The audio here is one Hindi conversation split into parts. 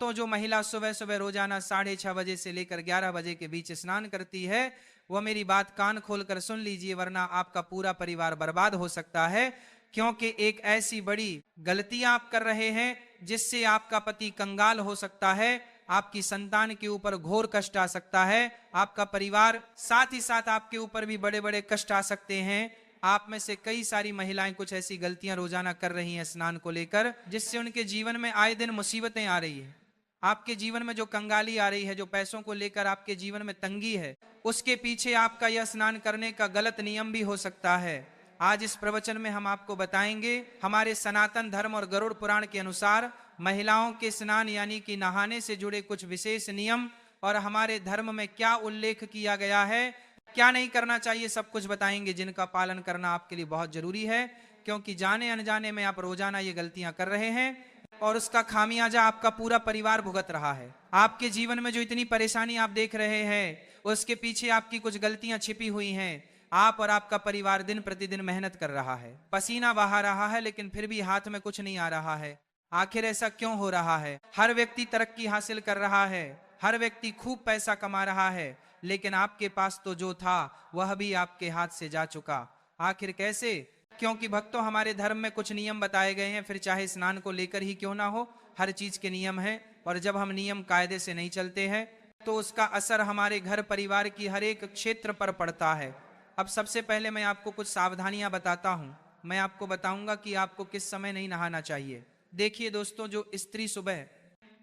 तो जो महिला सुबह सुबह रोजाना 6:30 बजे से लेकर 11 बजे के बीच स्नान करती है, वह मेरी बात कान खोलकर सुन लीजिए, वरना आपका पूरा परिवार बर्बाद हो सकता है। क्योंकि एक ऐसी बड़ी गलती आप कर रहे हैं जिससे आपका पति कंगाल हो सकता है, आपकी संतान के ऊपर घोर कष्ट आ सकता है, आपका परिवार, साथ ही साथ आपके ऊपर भी बड़े बड़े कष्ट आ सकते हैं। आप में से कई सारी महिलाएं कुछ ऐसी गलतियां रोजाना कर रही हैं स्नान को लेकर, जिससे उनके जीवन में आए दिन मुसीबतें आ रही है। आपके जीवन में जो कंगाली आ रही है, जो पैसों को लेकर आपके जीवन में तंगी है, उसके पीछे आपका यह स्नान करने का गलत नियम भी हो सकता है। आज इस प्रवचन में हम आपको बताएंगे हमारे सनातन धर्म और गरुड़ पुराण के अनुसार महिलाओं के स्नान यानी कि नहाने से जुड़े कुछ विशेष नियम, और हमारे धर्म में क्या उल्लेख किया गया है, क्या नहीं करना चाहिए, सब कुछ बताएंगे, जिनका पालन करना आपके लिए बहुत जरूरी है। क्योंकि जाने अनजाने में आप रोजाना ये गलतियां कर रहे हैं और उसका खामियाजा आपका पूरा परिवार भुगत रहा है। आपके जीवन में जो इतनी परेशानी आप देख रहे हैं, उसके पीछे आपकी कुछ गलतियां छिपी हुई हैं। आप और आपका परिवार दिन प्रतिदिन मेहनत कर रहा है, पसीना बहा रहा है, लेकिन फिर भी हाथ में कुछ नहीं आ रहा है। आखिर ऐसा क्यों हो रहा है? हर व्यक्ति तरक्की हासिल कर रहा है, हर व्यक्ति खूब पैसा कमा रहा है, लेकिन आपके पास तो जो था वह भी आपके हाथ से जा चुका। आखिर कैसे? क्योंकि भक्तों, हमारे धर्म में कुछ नियम बताए गए हैं, फिर चाहे स्नान को लेकर ही क्यों ना हो, हर चीज के नियम है। और जब हम नियम कायदे से नहीं चलते हैं तो उसका असर हमारे घर परिवार की हर एक क्षेत्र पर पड़ता है। अब सबसे पहले मैं आपको कुछ सावधानियां बताता हूं। मैं आपको बताऊंगा कि आपको किस समय नहीं नहाना चाहिए। देखिए दोस्तों, जो स्त्री सुबह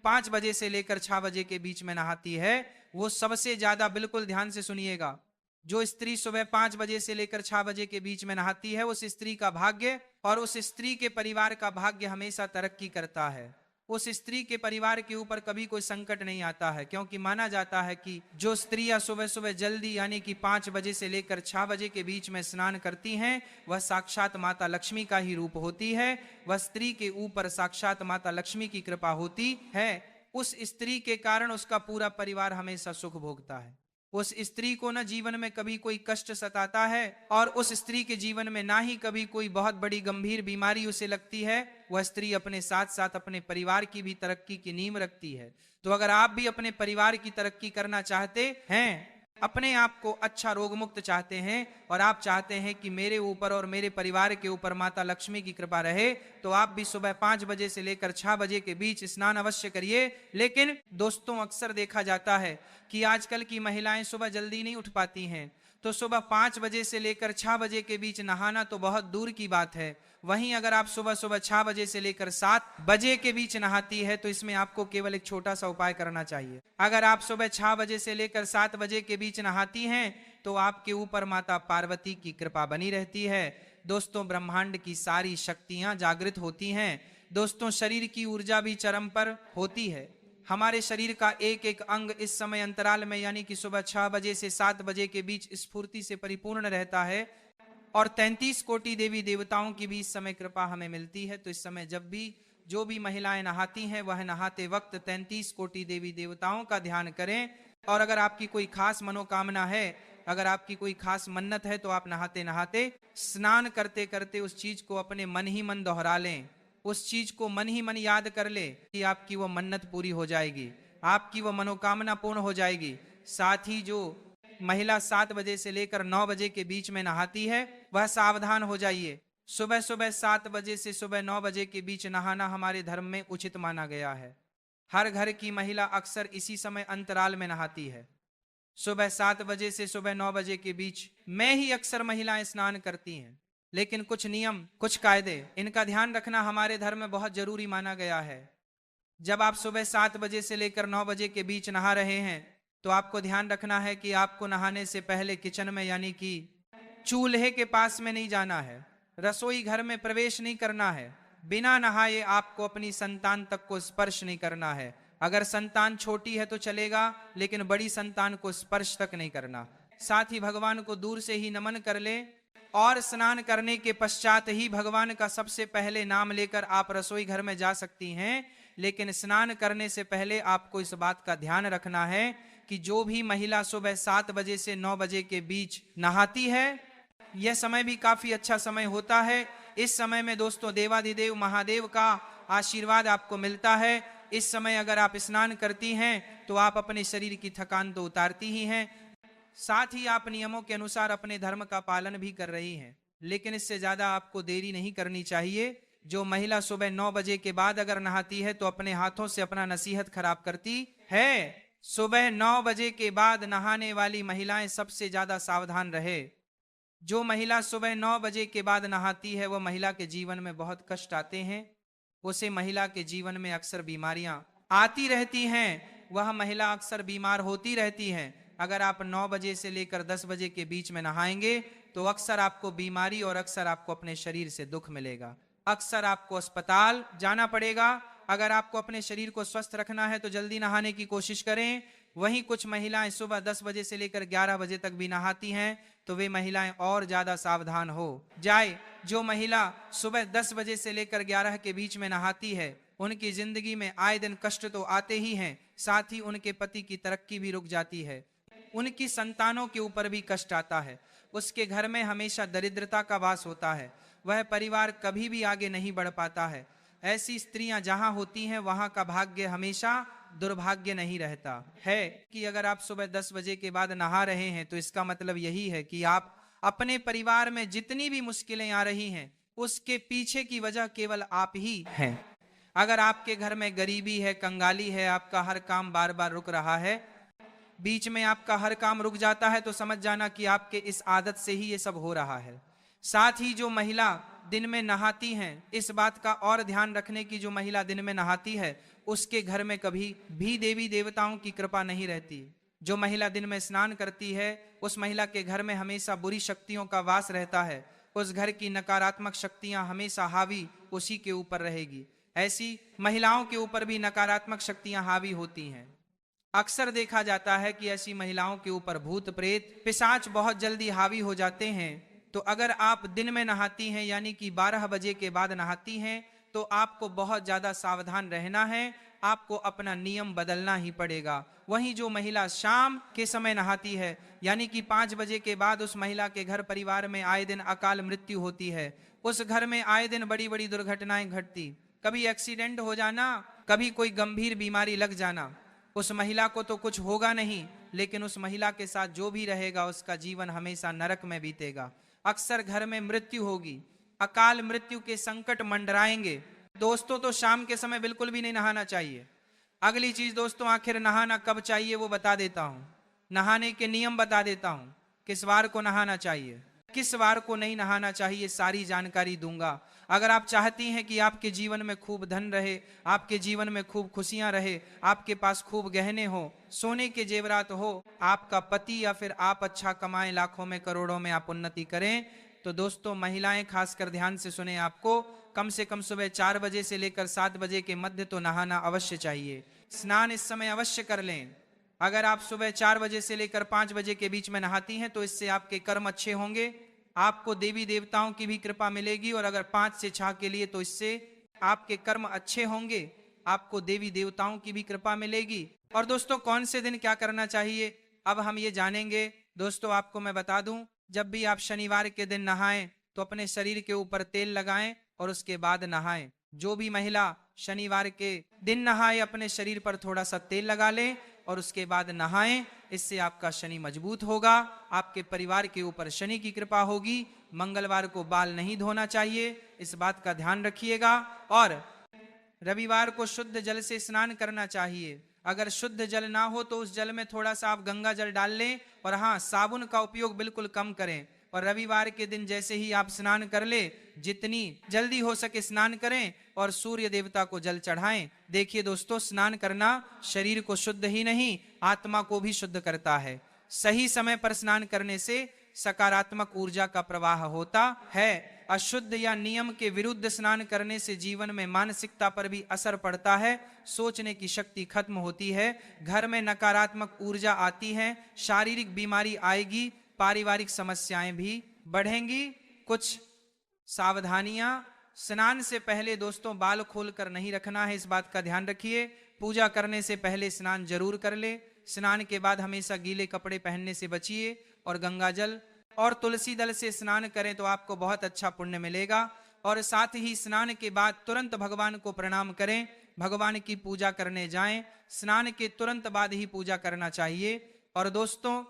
5 बजे से लेकर 6 बजे के बीच में नहाती है, वो सबसे ज्यादा, बिल्कुल ध्यान से सुनिएगा, जो स्त्री सुबह 5 बजे से लेकर 6 बजे के बीच में नहाती है, उस स्त्री का भाग्य और उस स्त्री के परिवार का भाग्य हमेशा तरक्की करता है। उस स्त्री के परिवार के ऊपर कभी कोई संकट नहीं आता है, क्योंकि माना जाता है कि जो स्त्रियां सुबह सुबह जल्दी यानी कि 5 बजे से लेकर 6 बजे के बीच में स्नान करती हैं, वह साक्षात माता लक्ष्मी का ही रूप होती है। वह स्त्री के ऊपर साक्षात माता लक्ष्मी की कृपा होती है। उस स्त्री के कारण उसका पूरा परिवार हमेशा सुख भोगता है। उस स्त्री को न जीवन में कभी कोई कष्ट सताता है, और उस स्त्री के जीवन में ना ही कभी कोई बहुत बड़ी गंभीर बीमारी उसे लगती है। वह स्त्री अपने साथ साथ अपने परिवार की भी तरक्की की नींव रखती है। तो अगर आप भी अपने परिवार की तरक्की करना चाहते हैं, अपने आप को अच्छा रोग मुक्त चाहते हैं, और आप चाहते हैं कि मेरे ऊपर और मेरे परिवार के ऊपर माता लक्ष्मी की कृपा रहे, तो आप भी सुबह 5 बजे से लेकर 6 बजे के बीच स्नान अवश्य करिए। लेकिन दोस्तों, अक्सर देखा जाता है कि आजकल की महिलाएं सुबह जल्दी नहीं उठ पाती हैं, तो सुबह 5 बजे से लेकर 6 बजे के बीच नहाना तो बहुत दूर की बात है। वहीं अगर आप सुबह सुबह 6 बजे से लेकर 7 बजे के बीच नहाती है, तो इसमें आपको केवल एक छोटा सा उपाय करना चाहिए। अगर आप सुबह 6 बजे से लेकर 7 बजे के बीच नहाती हैं, तो आपके ऊपर माता पार्वती की कृपा बनी रहती है। दोस्तों, ब्रह्मांड की सारी शक्तियां जागृत होती हैं। दोस्तों, शरीर की ऊर्जा भी चरम पर होती है। हमारे शरीर का एक एक अंग इस समय अंतराल में यानी कि सुबह 6 बजे से 7 बजे के बीच स्फूर्ति से परिपूर्ण रहता है, और 33 कोटि देवी देवताओं की भी इस समय कृपा हमें मिलती है। तो इस समय जब भी जो भी महिलाएं नहाती हैं, वह नहाते वक्त 33 कोटि देवी देवताओं का ध्यान करें। और अगर आपकी कोई खास मनोकामना है, अगर आपकी कोई खास मन्नत है, तो आप नहाते नहाते, स्नान करते करते उस चीज को अपने मन ही मन दोहरा लें, उस चीज को मन ही मन याद कर ले कि आपकी वो मन्नत पूरी हो जाएगी, आपकी वो मनोकामना पूर्ण हो जाएगी। साथ ही जो महिला 7 बजे से लेकर 9 बजे के बीच में नहाती है, वह सावधान हो जाइए। सुबह सुबह 7 बजे से सुबह 9 बजे के बीच नहाना हमारे धर्म में उचित माना गया है। हर घर की महिला अक्सर इसी समय अंतराल में नहाती है। सुबह 7 बजे से सुबह 9 बजे के बीच में ही अक्सर महिलाएं स्नान करती हैं। लेकिन कुछ नियम, कुछ कायदे, इनका ध्यान रखना हमारे धर्म में बहुत जरूरी माना गया है। जब आप सुबह 7 बजे से लेकर 9 बजे के बीच नहा रहे हैं, तो आपको ध्यान रखना है कि आपको नहाने से पहले किचन में यानी कि चूल्हे के पास में नहीं जाना है, रसोई घर में प्रवेश नहीं करना है। बिना नहाए आपको अपनी संतान तक को स्पर्श नहीं करना है। अगर संतान छोटी है तो चलेगा, लेकिन बड़ी संतान को स्पर्श तक नहीं करना। साथ ही भगवान को दूर से ही नमन कर ले, और स्नान करने के पश्चात ही भगवान का सबसे पहले नाम लेकर आप रसोई घर में जा सकती हैं। लेकिन स्नान करने से पहले आपको इस बात का ध्यान रखना है कि जो भी महिला सुबह 7 बजे से 9 बजे के बीच नहाती है, यह समय भी काफी अच्छा समय होता है। इस समय में दोस्तों देवाधिदेव महादेव का आशीर्वाद आपको मिलता है। इस समय अगर आप स्नान करती हैं तो आप अपने शरीर की थकान तो उतारती ही हैं, साथ ही आप नियमों के अनुसार अपने धर्म का पालन भी कर रही हैं। लेकिन इससे ज्यादा आपको देरी नहीं करनी चाहिए। जो महिला सुबह 9 बजे के बाद अगर नहाती है तो अपने हाथों से अपना नसीहत खराब करती है। सुबह 9 बजे के बाद नहाने वाली महिलाएं सबसे ज्यादा सावधान रहे। जो महिला सुबह 9 बजे के बाद नहाती है वह महिला के जीवन में बहुत कष्ट आते हैं, उसे महिला के जीवन में अक्सर बीमारियां आती रहती हैं, वह महिला अक्सर बीमार होती रहती है। अगर आप 9 बजे से लेकर 10 बजे के बीच में नहाएंगे तो अक्सर आपको बीमारी और अक्सर आपको अपने शरीर से दुख मिलेगा, अक्सर आपको अस्पताल जाना पड़ेगा। अगर आपको अपने शरीर को स्वस्थ रखना है तो जल्दी नहाने की कोशिश करें। वहीं कुछ महिलाएं सुबह 10 बजे से लेकर 11 बजे तक भी नहाती हैं, तो वे महिलाएं और ज्यादा सावधान हो जाए। जो महिला सुबह 10 बजे से लेकर 11 के बीच में नहाती है उनकी जिंदगी में आए दिन कष्ट तो आते ही हैं, साथ ही उनके पति की तरक्की भी रुक जाती है, उनकी संतानों के ऊपर भी कष्ट आता है, उसके घर में हमेशा दरिद्रता का वास होता है, वह परिवार कभी भी आगे नहीं बढ़ पाता है। ऐसी स्त्रियां जहां होती हैं वहां का भाग्य हमेशा दुर्भाग्य नहीं रहता है। कि अगर आप सुबह 10 बजे के बाद नहा रहे हैं तो इसका मतलब यही है कि आप अपने परिवार में जितनी भी मुश्किलें आ रही हैं उसके पीछे की वजह केवल आप ही हैं। अगर आपके घर में गरीबी है, कंगाली है, आपका हर काम बार बार रुक रहा है, बीच में आपका हर काम रुक जाता है, तो समझ जाना कि आपके इस आदत से ही ये सब हो रहा है। साथ ही जो महिला दिन में नहाती हैं, इस बात का और ध्यान रखने की, जो महिला दिन में नहाती है उसके घर में कभी भी देवी देवताओं की कृपा नहीं रहती। जो महिला दिन में स्नान करती है उस महिला के घर में हमेशा बुरी शक्तियों का वास रहता है, उस घर की नकारात्मक शक्तियां हमेशा हावी उसी के ऊपर रहेगी। ऐसी महिलाओं के ऊपर भी नकारात्मक शक्तियां हावी होती हैं। अक्सर देखा जाता है कि ऐसी महिलाओं के ऊपर भूत प्रेत पिशाच बहुत जल्दी हावी हो जाते हैं। तो अगर आप दिन में नहाती हैं यानी कि 12 बजे के बाद नहाती हैं तो आपको बहुत ज्यादा सावधान रहना है, आपको अपना नियम बदलना ही पड़ेगा। वहीं जो महिला शाम के समय नहाती है यानी कि 5 बजे के बाद उस महिला के घर परिवार में आए दिन अकाल मृत्यु होती है, उस घर में आए दिन बड़ी बड़ी दुर्घटनाएं घटती, कभी एक्सीडेंट हो जाना, कभी कोई गंभीर बीमारी लग जाना। उस महिला को तो कुछ होगा नहीं, लेकिन उस महिला के साथ जो भी रहेगा उसका जीवन हमेशा नरक में बीतेगा। अक्सर घर में मृत्यु होगी, अकाल मृत्यु के संकट मंडराएंगे। दोस्तों, तो शाम के समय बिल्कुल भी नहीं नहाना चाहिए। अगली चीज दोस्तों, आखिर नहाना कब चाहिए वो बता देता हूं। नहाने के नियम बता देता हूं, किस वार को नहाना चाहिए, किस वार को नहीं नहाना चाहिए, सारी जानकारी दूंगा। अगर आप चाहती हैं कि आपके जीवन में खूब धन रहे, आपके जीवन में खूब खुशियां रहे, आपके पास खूब गहने हो, सोने के जेवरात हो, आपका पति या फिर आप अच्छा कमाएं, लाखों में करोड़ों में आप उन्नति करें, तो दोस्तों महिलाएं खासकर ध्यान से सुने, आपको कम से कम सुबह 4 बजे से लेकर 7 बजे के मध्य तो नहाना अवश्य चाहिए। स्नान इस समय अवश्य कर लें। अगर आप सुबह 4 बजे से लेकर 5 बजे के बीच में नहाती हैं तो इससे आपके कर्म अच्छे होंगे, आपको देवी देवताओं की भी कृपा मिलेगी। और अगर 5 से 6 के लिए तो इससे आपके कर्म अच्छे होंगे, आपको देवी देवताओं की भी कृपा मिलेगी। और दोस्तों, कौन से दिन क्या करना चाहिए अब हम ये जानेंगे। दोस्तों, आपको मैं बता दूं, जब भी आप शनिवार के दिन नहाएं तो अपने शरीर के ऊपर तेल लगाएं और उसके बाद नहाएं। जो भी महिला शनिवार के दिन नहाए अपने शरीर पर थोड़ा सा तेल लगा ले और उसके बाद नहाएं, इससे आपका शनि मजबूत होगा, आपके परिवार के ऊपर शनि की कृपा होगी। मंगलवार को बाल नहीं धोना चाहिए, इस बात का ध्यान रखिएगा। और रविवार को शुद्ध जल से स्नान करना चाहिए। अगर शुद्ध जल ना हो तो उस जल में थोड़ा सा आप गंगा जल डाल लें, और हाँ, साबुन का उपयोग बिल्कुल कम करें। और रविवार के दिन जैसे ही आप स्नान कर ले, जितनी जल्दी हो सके स्नान करें और सूर्य देवता को जल चढ़ाएं। देखिए दोस्तों, स्नान करना शरीर को शुद्ध ही नहीं आत्मा को भी शुद्ध करता है। सही समय पर स्नान करने से सकारात्मक ऊर्जा का प्रवाह होता है। अशुद्ध या नियम के विरुद्ध स्नान करने से जीवन में मानसिकता पर भी असर पड़ता है, सोचने की शक्ति खत्म होती है, घर में नकारात्मक ऊर्जा आती है, शारीरिक बीमारी आएगी, पारिवारिक समस्याएं भी बढ़ेंगी। कुछ सावधानियां, स्नान से पहले दोस्तों बाल खोलकर नहीं रखना है, इस बात का ध्यान रखिए। पूजा करने से पहले स्नान जरूर कर ले। स्नान के बाद हमेशा गीले कपड़े पहनने से बचिए और गंगाजल और तुलसी दल से स्नान करें तो आपको बहुत अच्छा पुण्य मिलेगा। और साथ ही स्नान के बाद तुरंत भगवान को प्रणाम करें, भगवान की पूजा करने जाएं, स्नान के तुरंत बाद ही पूजा करना चाहिए। और दोस्तों,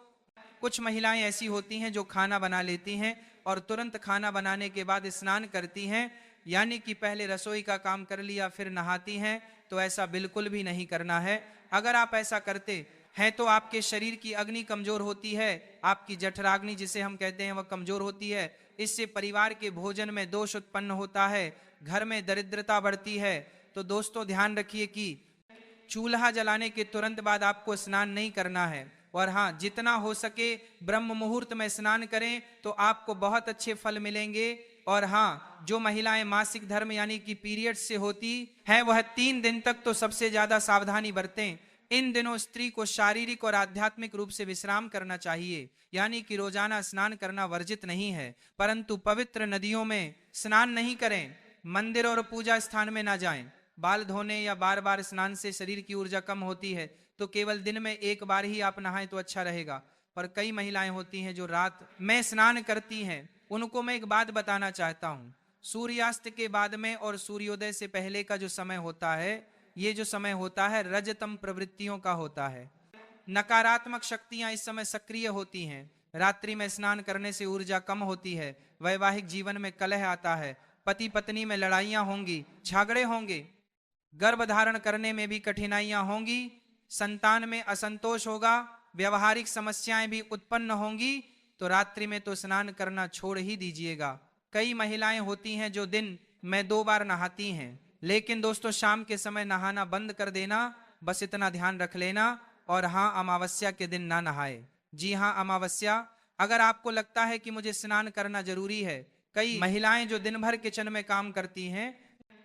कुछ महिलाएं ऐसी होती हैं जो खाना बना लेती हैं और तुरंत खाना बनाने के बाद स्नान करती हैं, यानी कि पहले रसोई का काम कर लिया फिर नहाती हैं। तो ऐसा बिल्कुल भी नहीं करना है। अगर आप ऐसा करते हैं तो आपके शरीर की अग्नि कमजोर होती है, आपकी जठराग्नि जिसे हम कहते हैं वह कमजोर होती है। इससे परिवार के भोजन में दोष उत्पन्न होता है, घर में दरिद्रता बढ़ती है। तो दोस्तों ध्यान रखिए कि चूल्हा जलाने के तुरंत बाद आपको स्नान नहीं करना है। और हाँ, जितना हो सके ब्रह्म मुहूर्त में स्नान करें तो आपको बहुत अच्छे फल मिलेंगे। और हाँ, जो महिलाएं मासिक धर्म यानी कि पीरियड से होती हैं वह 3 दिन तक तो सबसे ज्यादा सावधानी बरतें। इन दिनों स्त्री को शारीरिक और आध्यात्मिक रूप से विश्राम करना चाहिए, यानी कि रोजाना स्नान करना वर्जित नहीं है, परंतु पवित्र नदियों में स्नान नहीं करें, मंदिर और पूजा स्थान में ना जाएं। बाल धोने या बार बार स्नान से शरीर की ऊर्जा कम होती है, तो केवल दिन में एक बार ही आप नहाएं तो अच्छा रहेगा। पर कई महिलाएं होती हैं जो रात में स्नान करती हैं, उनको मैं एक बात बताना चाहता हूं। सूर्यास्त के बाद में और सूर्योदय से पहले का जो समय होता है, ये जो समय होता है रजतम प्रवृत्तियों का होता है। नकारात्मक शक्तियां इस समय सक्रिय होती हैं। रात्रि में स्नान करने से ऊर्जा कम होती है, वैवाहिक जीवन में कलह आता है, पति पत्नी में लड़ाइयां होंगी, झगड़े होंगे, गर्भ धारण करने में भी कठिनाइयां होंगी, संतान में असंतोष होगा, व्यवहारिक समस्याएं भी उत्पन्न होंगी। तो रात्रि में तो स्नान करना छोड़ ही दीजिएगा। कई महिलाएं होती हैं जो दिन में 2 बार नहाती हैं, लेकिन दोस्तों शाम के समय नहाना बंद कर देना, बस इतना ध्यान रख लेना। और हाँ, अमावस्या के दिन ना नहाए। जी हाँ, अमावस्या, अगर आपको लगता है कि मुझे स्नान करना जरूरी है, कई महिलाएं जो दिन भर किचन में काम करती हैं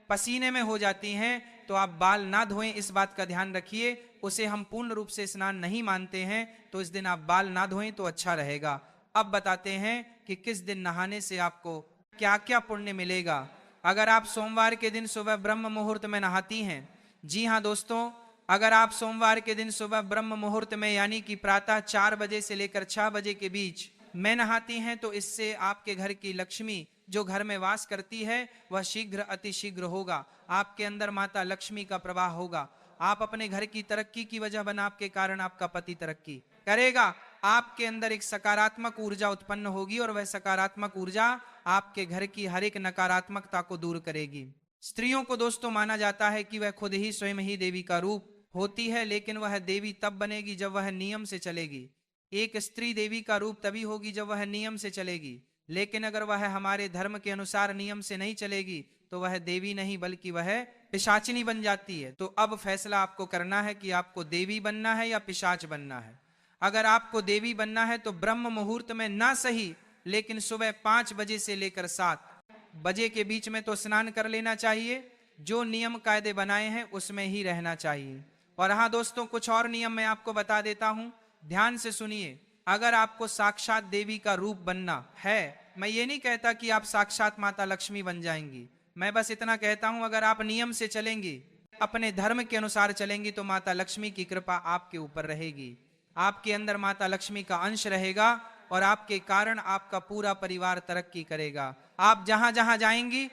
पसीने में हो जाती हैं, तो आप बाल ना धोएं, इस बात का ध्यान रखिए। उसे हम पूर्ण रूप से स्नान नहीं मानते हैं, तो इस दिन आप बाल ना धोएं तो अच्छा रहेगा। अब बताते हैं कि किस दिन नहाने से आपको क्या क्या पुण्य मिलेगा। अगर आप सोमवार के दिन सुबह ब्रह्म मुहूर्त में नहाती हैं, जी हाँ दोस्तों, अगर आप सोमवार के दिन सुबह ब्रह्म मुहूर्त में यानी कि प्रातः 4 बजे से लेकर 6 बजे के बीच में नहाती हैं, तो इससे आपके घर की लक्ष्मी जो घर में वास करती है वह शीघ्र अति शीघ्र होगा। आपके अंदर माता लक्ष्मी का प्रवाह होगा। आप अपने घर की तरक्की की वजह बना, आपके कारण आपका पति तरक्की करेगा। आपके अंदर एक सकारात्मक ऊर्जा उत्पन्न होगी और वह सकारात्मक ऊर्जा आपके घर की हर एक नकारात्मकता को दूर करेगी। स्त्रियों को दोस्तों माना जाता है कि वह खुद ही स्वयं ही देवी का रूप होती है, लेकिन वह देवी तब बनेगी जब वह नियम से चलेगी। एक स्त्री देवी का रूप तभी होगी जब वह नियम से चलेगी, लेकिन अगर वह हमारे धर्म के अनुसार नियम से नहीं चलेगी तो वह देवी नहीं बल्कि वह पिशाचिनी बन जाती है। तो अब फैसला आपको करना है कि आपको देवी बनना है या पिशाच बनना है। अगर आपको देवी बनना है तो ब्रह्म मुहूर्त में ना सही, लेकिन सुबह 5 बजे से लेकर 7 बजे के बीच में तो स्नान कर लेना चाहिए। जो नियम कायदे बनाए हैं उसमें ही रहना चाहिए। और हाँ दोस्तों, कुछ और नियम मैं आपको बता देता हूं, ध्यान से सुनिए। अगर आपको साक्षात देवी का रूप बनना है, मैं ये नहीं कहता कि आप साक्षात माता लक्ष्मी बन जाएंगी, मैं बस इतना कहता हूं अगर आप नियम से चलेंगी, अपने धर्म के अनुसार चलेंगी, तो माता लक्ष्मी की कृपा आपके ऊपर रहेगी। आपके अंदर माता लक्ष्मी का अंश रहेगा और आपके कारण आपका पूरा परिवार तरक्की करेगा। आप जहां जहां जाएंगी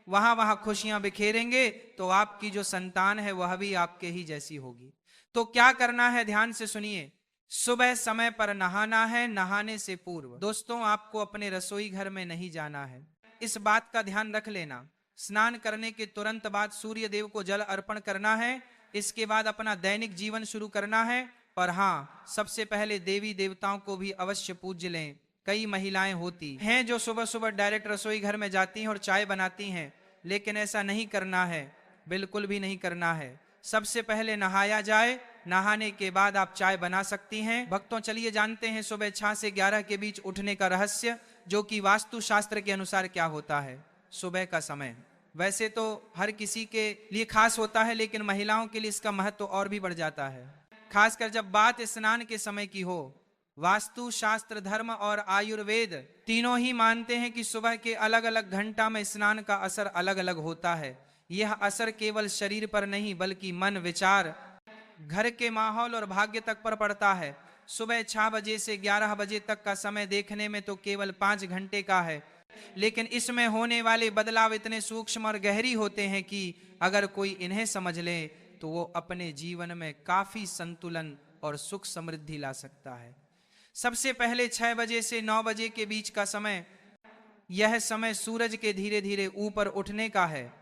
वहां वहां खुशियां बिखेरेंगे, तो आपकी जो संतान है वह भी आपके ही जैसी होगी। तो क्या करना है, ध्यान से सुनिए। सुबह समय पर नहाना है, नहाने से पूर्व दोस्तों आपको अपने रसोई घर में नहीं जाना है, इस बात का ध्यान रख लेना। स्नान करने के तुरंत बाद सूर्य देव को जल अर्पण करना है, इसके बाद अपना दैनिक जीवन शुरू करना है। और हाँ, सबसे पहले देवी देवताओं को भी अवश्य पूज लें। कई महिलाएं होती हैं जो सुबह सुबह डायरेक्ट रसोई घर में जाती हैं और चाय बनाती हैं, लेकिन ऐसा नहीं करना है, बिल्कुल भी नहीं करना है। सबसे पहले नहाया जाए, नहाने के बाद आप चाय बना सकती हैं। भक्तों चलिए जानते हैं सुबह 6 से 11 के बीच उठने का रहस्य, जो कि वास्तु शास्त्र के अनुसार क्या होता है। सुबह का समय वैसे तो हर किसी के लिए खास होता है, लेकिन महिलाओं के लिए इसका महत्व और भी बढ़ जाता है, खासकर जब बात स्नान के समय की हो। वास्तु शास्त्र, धर्म और आयुर्वेद तीनों ही मानते हैं कि सुबह के अलग अलग घंटा में स्नान का असर अलग अलग होता है। यह असर केवल शरीर पर नहीं बल्कि मन, विचार, घर के माहौल और भाग्य तक पर पड़ता है। सुबह 6 बजे से 11 बजे तक का समय देखने में तो केवल 5 घंटे का है, लेकिन इसमें होने वाले बदलाव इतने सूक्ष्म और गहरी होते हैं कि अगर कोई इन्हें समझ ले तो वो अपने जीवन में काफी संतुलन और सुख समृद्धि ला सकता है। सबसे पहले 6 बजे से 9 बजे के बीच का समय, यह समय सूरज के धीरे धीरे ऊपर उठने का है।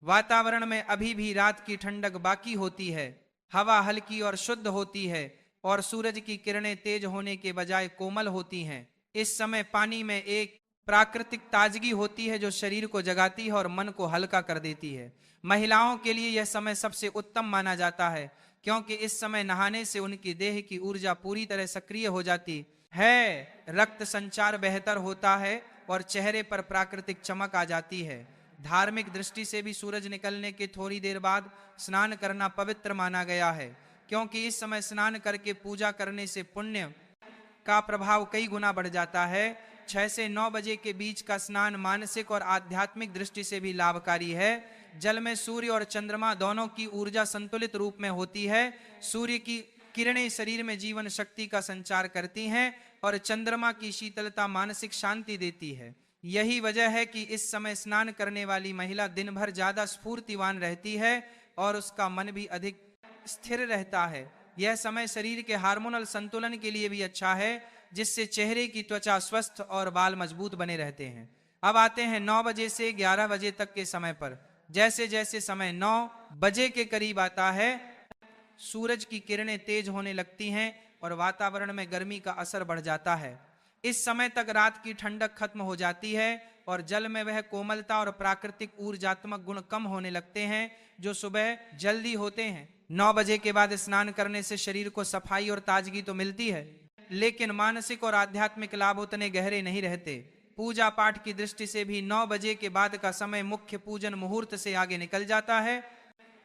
वातावरण में अभी भी रात की ठंडक बाकी होती है, हवा हल्की और शुद्ध होती है और सूरज की किरणें तेज होने के बजाय कोमल होती हैं। इस समय पानी में एक प्राकृतिक ताजगी होती है जो शरीर को जगाती है और मन को हल्का कर देती है। महिलाओं के लिए यह समय सबसे उत्तम माना जाता है क्योंकि इस समय नहाने से उनकी देह की ऊर्जा पूरी तरह सक्रिय हो जाती है, रक्त संचार बेहतर होता है और चेहरे पर प्राकृतिक चमक आ जाती है। धार्मिक दृष्टि से भी सूरज निकलने के थोड़ी देर बाद स्नान करना पवित्र माना गया है क्योंकि इस समय स्नान करके पूजा करने से पुण्य का प्रभाव कई गुना बढ़ जाता है। 6 से 9 बजे के बीच का स्नान मानसिक और आध्यात्मिक दृष्टि से भी लाभकारी है। जल में सूर्य और चंद्रमा दोनों की ऊर्जा संतुलित रूप में होती है। सूर्य की किरणें शरीर में जीवन शक्ति का संचार करती हैं और चंद्रमा की शीतलता मानसिक शांति देती है। यही वजह है कि इस समय स्नान करने वाली महिला दिन भर ज्यादा स्फूर्तिवान रहती है और उसका मन भी अधिक स्थिर रहता है। यह समय शरीर के हार्मोनल संतुलन के लिए भी अच्छा है, जिससे चेहरे की त्वचा स्वस्थ और बाल मजबूत बने रहते हैं। अब आते हैं 9 बजे से 11 बजे तक के समय पर। जैसे जैसे समय 9 बजे के करीब आता है, सूरज की किरणें तेज होने लगती हैं और वातावरण में गर्मी का असर बढ़ जाता है। इस समय तक रात की ठंडक खत्म हो जाती है और जल में वह कोमलता और प्राकृतिक ऊर्जात्मक गुण कम होने लगते हैं जो सुबह जल्दी होते हैं। 9 बजे के बाद स्नान करने से शरीर को सफाई और ताजगी तो मिलती है, लेकिन मानसिक और आध्यात्मिक लाभ उतने गहरे नहीं रहते। पूजा पाठ की दृष्टि से भी 9 बजे के बाद का समय मुख्य पूजन मुहूर्त से आगे निकल जाता है,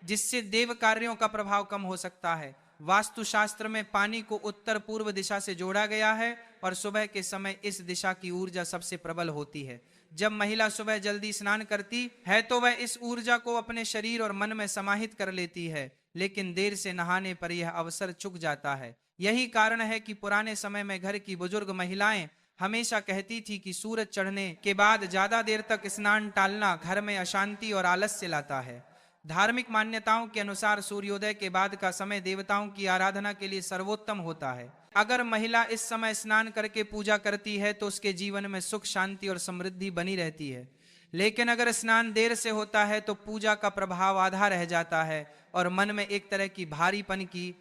जिससे देव कार्यों का प्रभाव कम हो सकता है। वास्तुशास्त्र में पानी को उत्तर पूर्व दिशा से जोड़ा गया है और सुबह के समय इस दिशा की ऊर्जा सबसे प्रबल होती है। जब महिला सुबह जल्दी स्नान करती है तो वह इस ऊर्जा को अपने शरीर और मन में समाहित कर लेती है, लेकिन देर से नहाने पर यह अवसर चूक जाता है। यही कारण है कि पुराने समय में घर की बुजुर्ग महिलाएं हमेशा कहती थी कि सूरज चढ़ने के बाद ज्यादा देर तक स्नान टालना घर में अशांति और आलस्य लाता है। धार्मिक मान्यताओं के अनुसार सूर्योदय के बाद का समय देवताओं की आराधना के लिए सर्वोत्तम होता है। अगर महिला इस समय स्नान करके पूजा करती है तो उसके जीवन में सुख शांति और समृद्धि बनी रहती है, लेकिन अगर स्नान देर से होता है तो पूजा का प्रभाव आधा रह जाता है और मन में एक तरह की भारीपन की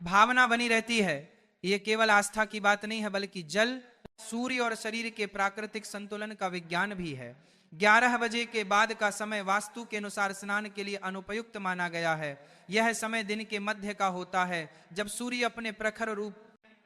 भावना बनी रहती है। यह केवल आस्था की बात नहीं है, बल्कि जल, सूर्य और शरीर के प्राकृतिक संतुलन का विज्ञान भी है। 11 बजे के बाद का समय वास्तु के अनुसार स्नान के लिए अनुपयुक्त माना गया है। यह समय दिन के मध्य का होता है, जब सूर्य अपने प्रखर रूप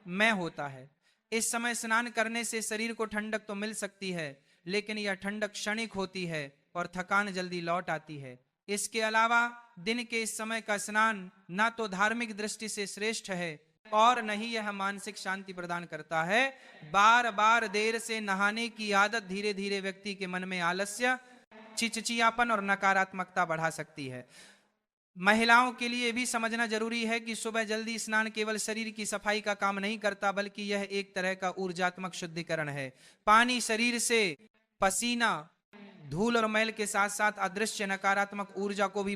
में होता है। इस समय स्नान करने से शरीर को ठंडक तो मिल सकती है, लेकिन यह ठंडक क्षणिक होती है और थकान जल्दी लौट आती है। इसके अलावा दिन के इस समय का स्नान ना तो धार्मिक दृष्टि से श्रेष्ठ है और न ही यह मानसिक शांति प्रदान करता है। बार बार देर से नहाने की आदत धीरे धीरे व्यक्ति के मन में आलस्य, चिड़चिड़ापन और नकारात्मकता बढ़ा सकती है। महिलाओं के लिए भी समझना जरूरी है कि सुबह जल्दी स्नान केवल शरीर की सफाई का काम नहीं करता, बल्कि यह एक तरह का ऊर्जात्मक शुद्धिकरण है। पानी शरीर से पसीना, धूल और मैल के साथ साथ अदृश्य नकारात्मक ऊर्जा को भी